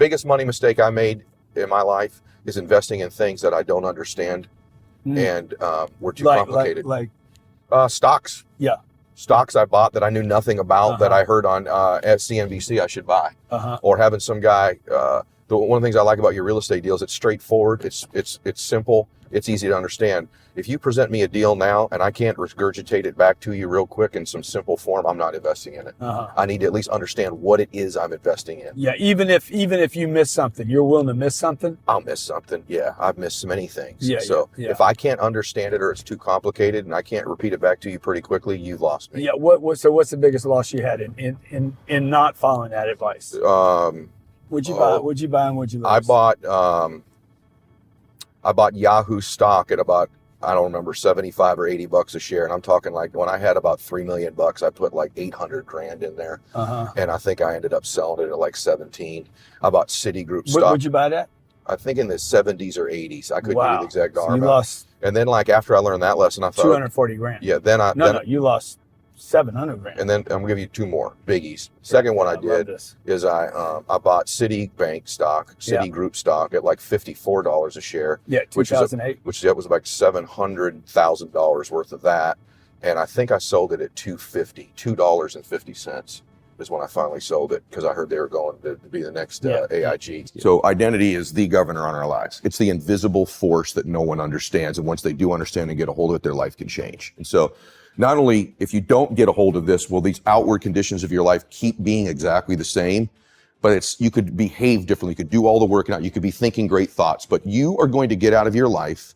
biggest money mistake I made in my life is investing in things that I don't understand and were too complicated. Like stocks. Yeah. Stocks I bought that I knew nothing about that I heard on at CNBC I should buy. Or having some guy, one of the things I like about your real estate deals, it's straightforward, it's simple, it's easy to understand. If you present me a deal now and I can't regurgitate it back to you real quick in some simple form, I'm not investing in it. I need to at least understand what it is I'm investing in. Yeah, even if you miss something, you're willing to miss something? I'll miss something. Yeah, I've missed many things. Yeah, so if I can't understand it or it's too complicated and I can't repeat it back to you pretty quickly, you've lost me. Yeah, so what's the biggest loss you had in not following that advice? What'd you buy? What'd you buy and what'd you lose? I bought Yahoo stock at about, I don't remember, 75 or 80 bucks a share. And I'm talking like when I had about 3 million bucks, I put like 800 grand in there. And I think I ended up selling it at like 17. I bought Citigroup stock. What'd you buy that? I think in the 70s or 80s. I couldn't give you the exact dollar amount. Lost. And then like after I learned that lesson, I thought 240 grand. Yeah, then you lost 700 grand. And then I'm gonna give you two more biggies. Second one I did is I bought Citigroup stock at like $54 a share. Yeah, 2008. Which was like $700,000 worth of that, and I think I sold it at $2.50 is when I finally sold it because I heard they were going to be the next AIG. So identity is the governor on our lives. It's the invisible force that no one understands, and once they do understand and get a hold of it, their life can change. And so not only if you don't get a hold of this, will these outward conditions of your life keep being exactly the same, but you could behave differently. You could do all the work out. You could be thinking great thoughts, but you are going to get out of your life.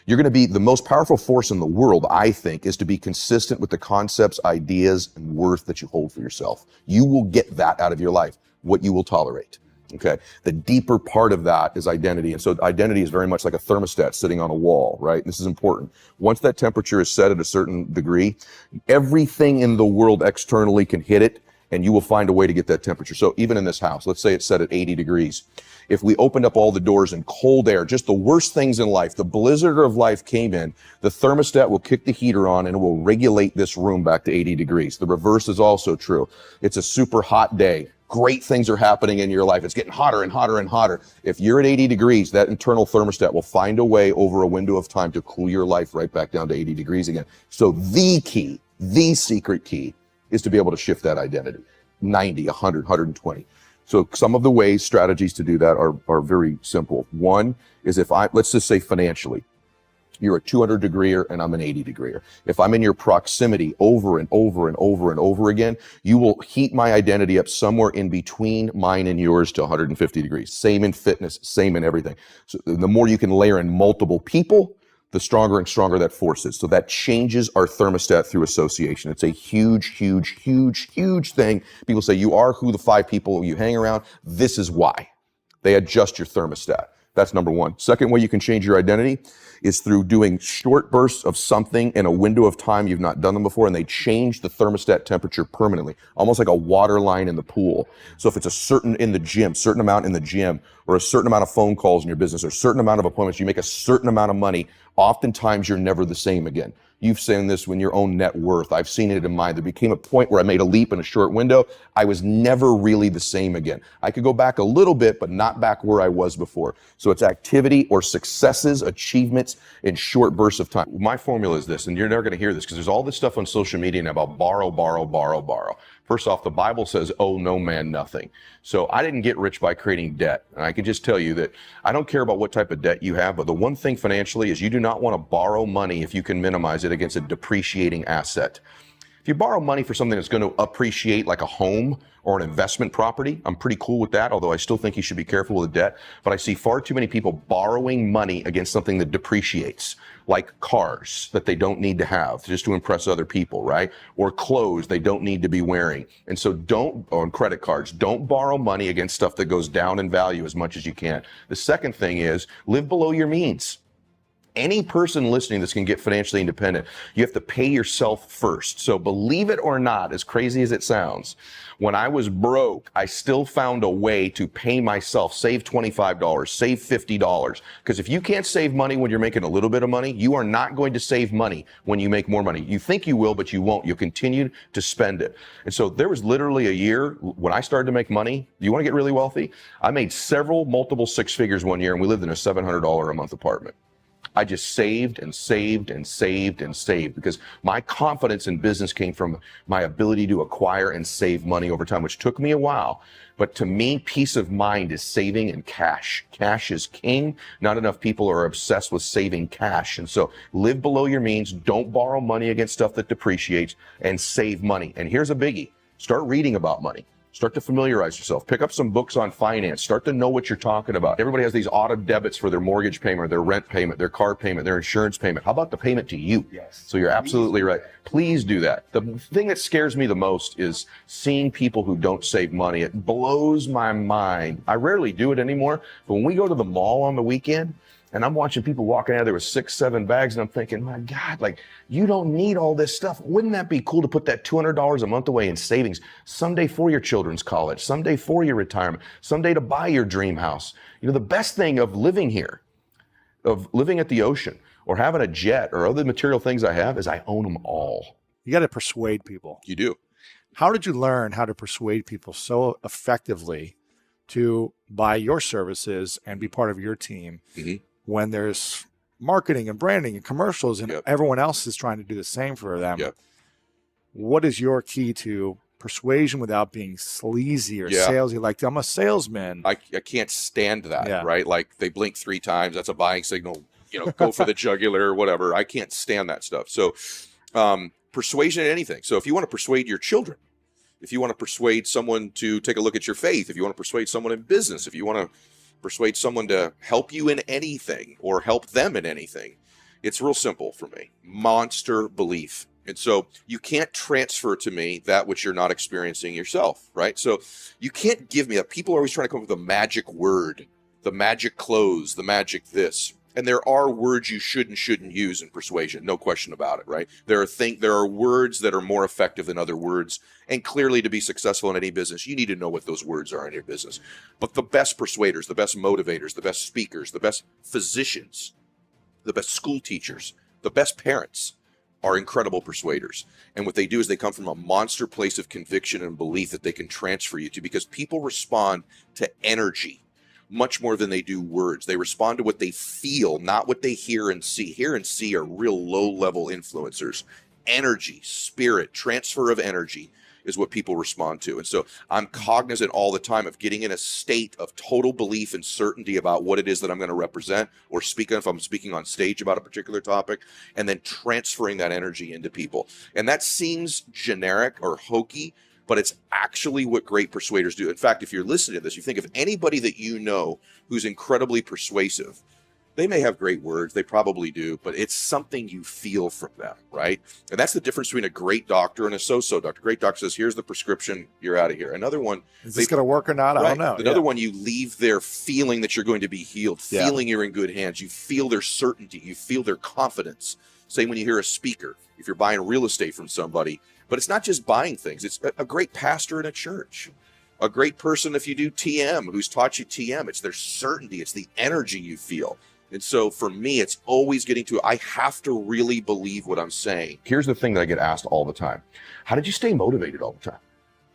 You're going to be the most powerful force in the world, I think, is to be consistent with the concepts, ideas, and worth that you hold for yourself. You will get that out of your life, what you will tolerate. Okay. The deeper part of that is identity. And so identity is very much like a thermostat sitting on a wall, right? This is important. Once that temperature is set at a certain degree, everything in the world externally can hit it, and you will find a way to get that temperature. So even in this house, let's say it's set at 80 degrees. If we opened up all the doors and cold air, just the worst things in life, the blizzard of life came in, the thermostat will kick the heater on and it will regulate this room back to 80 degrees. The reverse is also true. It's a super hot day. Great things are happening in your life. It's getting hotter and hotter and hotter. If you're at 80 degrees, that internal thermostat will find a way over a window of time to cool your life right back down to 80 degrees again. So the key, the secret key is to be able to shift that identity. 90, 100, 120. So some of the ways, strategies to do that are very simple. One is let's just say financially, you're a 200 degreer and I'm an 80 degreer. If I'm in your proximity over and over and over and over again, you will heat my identity up somewhere in between mine and yours to 150 degrees. Same in fitness, same in everything. So the more you can layer in multiple people, the stronger and stronger that force is. So that changes our thermostat through association. It's a huge, huge, huge, huge thing. People say you are who the 5 people you hang around. This is why. They adjust your thermostat. That's number one. Second way you can change your identity is through doing short bursts of something in a window of time you've not done them before, and they change the thermostat temperature permanently, almost like a water line in the pool. So if it's a certain amount in the gym, or a certain amount of phone calls in your business, or a certain amount of appointments, you make a certain amount of money, oftentimes you're never the same again. You've seen this when your own net worth. I've seen it in mine. There became a point where I made a leap in a short window. I was never really the same again. I could go back a little bit, but not back where I was before. So it's activity or successes, achievements in short bursts of time. My formula is this, and you're never going to hear this because there's all this stuff on social media now about borrow, borrow, borrow, borrow. First off, the Bible says, owe no man nothing. So I didn't get rich by creating debt. And I can just tell you that I don't care about what type of debt you have, but the one thing financially is you do not want to borrow money if you can minimize it against a depreciating asset. If you borrow money for something that's going to appreciate, like a home or an investment property, I'm pretty cool with that, although I still think you should be careful with debt. But I see far too many people borrowing money against something that depreciates, like cars that they don't need to have just to impress other people, right? Or clothes they don't need to be wearing. And so on credit cards, don't borrow money against stuff that goes down in value as much as you can. The second thing is live below your means. Any person listening that's going to get financially independent, you have to pay yourself first. So believe it or not, as crazy as it sounds, when I was broke, I still found a way to pay myself, save $25, save $50. Because if you can't save money when you're making a little bit of money, you are not going to save money when you make more money. You think you will, but you won't. You'll continue to spend it. And so there was literally a year when I started to make money. Do you want to get really wealthy? I made multiple six figures one year, and we lived in a $700 a month apartment. I just saved and saved and saved and saved because my confidence in business came from my ability to acquire and save money over time, which took me a while. But to me, peace of mind is saving and cash. Cash is king. Not enough people are obsessed with saving cash. And so live below your means. Don't borrow money against stuff that depreciates, and save money. And here's a biggie. Start reading about money. Start to familiarize yourself. Pick up some books on finance. Start to know what you're talking about. Everybody has these auto debits for their mortgage payment, their rent payment, their car payment, their insurance payment. How about the payment to you? Yes. So you're absolutely right. Please do that. The thing that scares me the most is seeing people who don't save money. It blows my mind. I rarely do it anymore, but when we go to the mall on the weekend, and I'm watching people walking out of there with 6, 7 bags, and I'm thinking, my God, like, you don't need all this stuff. Wouldn't that be cool to put that $200 a month away in savings someday for your children's college, someday for your retirement, someday to buy your dream house? You know, the best thing of living here, of living at the ocean, or having a jet, or other material things I have, is I own them all. You got to persuade people. You do. How did you learn how to persuade people so effectively to buy your services and be part of your team? Mm-hmm. When there's marketing and branding and commercials and everyone else is trying to do the same for them? What is your key to persuasion without being sleazy or salesy? Like, I'm a salesman. I can't stand that, right? Like, they blink 3 times. That's a buying signal. You know, go for the jugular or whatever. I can't stand that stuff. So persuasion in anything. So if you want to persuade your children, if you want to persuade someone to take a look at your faith, if you want to persuade someone in business, if you want to persuade someone to help you in anything or help them in anything, it's real simple for me. Monster belief. And so you can't transfer to me that which you're not experiencing yourself, right? So you can't give me that. People are always trying to come up with a magic word, the magic close, the magic this. And there are words you should and shouldn't use in persuasion, no question about it, right? There are words that are more effective than other words. And clearly, to be successful in any business, you need to know what those words are in your business. But the best persuaders, the best motivators, the best speakers, the best physicians, the best school teachers, the best parents are incredible persuaders. And what they do is they come from a monster place of conviction and belief that they can transfer you to, because people respond to energy much more than they do words. They respond to what they feel, not what they hear and see. Hear and see are real low-level influencers. Energy, spirit, transfer of energy is what people respond to. And so I'm cognizant all the time of getting in a state of total belief and certainty about what it is that I'm going to represent or speak on, if I'm speaking on stage about a particular topic, and then transferring that energy into people. And that seems generic or hokey, but it's actually what great persuaders do. In fact, if you're listening to this, you think of anybody that you know who's incredibly persuasive. They may have great words, they probably do, but it's something you feel from them, right? And that's the difference between a great doctor and a so-so doctor. Great doctor says, here's the prescription, you're out of here. Another one, is this going to work or not? I don't know. Another one, you leave there feeling that you're going to be healed, feeling you're in good hands. You feel their certainty, you feel their confidence. Same when you hear a speaker, if you're buying real estate from somebody. But it's not just buying things. It's a great pastor in a church, a great person if you do TM, who's taught you TM. It's their certainty. It's the energy you feel. And so for me, it's always getting to, I have to really believe what I'm saying. Here's the thing that I get asked all the time. How did you stay motivated all the time?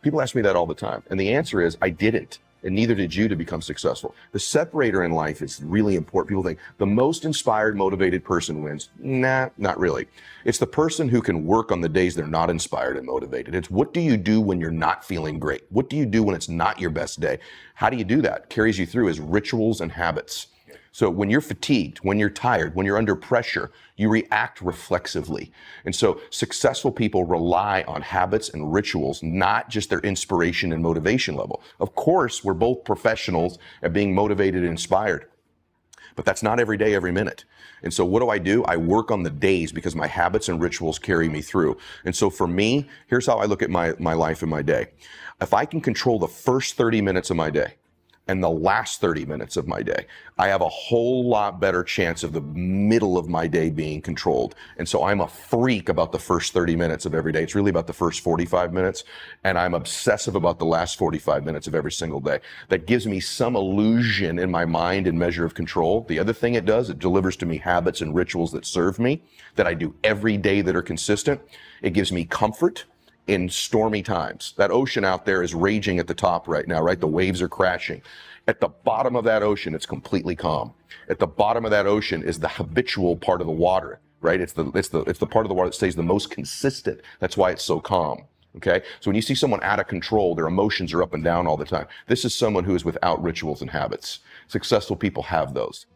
People ask me that all the time. And the answer is, I didn't. And neither did you to become successful. The separator in life is really important. People think the most inspired, motivated person wins. Nah, not really. It's the person who can work on the days they're not inspired and motivated. It's what do you do when you're not feeling great? What do you do when it's not your best day? How do you do that? Carries you through as rituals and habits. So when you're fatigued, when you're tired, when you're under pressure, you react reflexively. And so successful people rely on habits and rituals, not just their inspiration and motivation level. Of course, we're both professionals at being motivated and inspired, but that's not every day, every minute. And so what do? I work on the days because my habits and rituals carry me through. And so for me, here's how I look at my life and my day. If I can control the first 30 minutes of my day, and the last 30 minutes of my day. I have a whole lot better chance of the middle of my day being controlled. And so I'm a freak about the first 30 minutes of every day. It's really about the first 45 minutes. And I'm obsessive about the last 45 minutes of every single day. That gives me some illusion in my mind and measure of control. The other thing it does, it delivers to me habits and rituals that serve me, that I do every day that are consistent. It gives me comfort in stormy times. That ocean out there is raging at the top right now, right? The waves are crashing. At the bottom of that ocean, it's completely calm. At the bottom of that ocean is the habitual part of the water, right? It's the part of the water that stays the most consistent. That's why it's so calm. Okay. So when you see someone out of control, their emotions are up and down all the time. This is someone who is without rituals and habits. Successful people have those.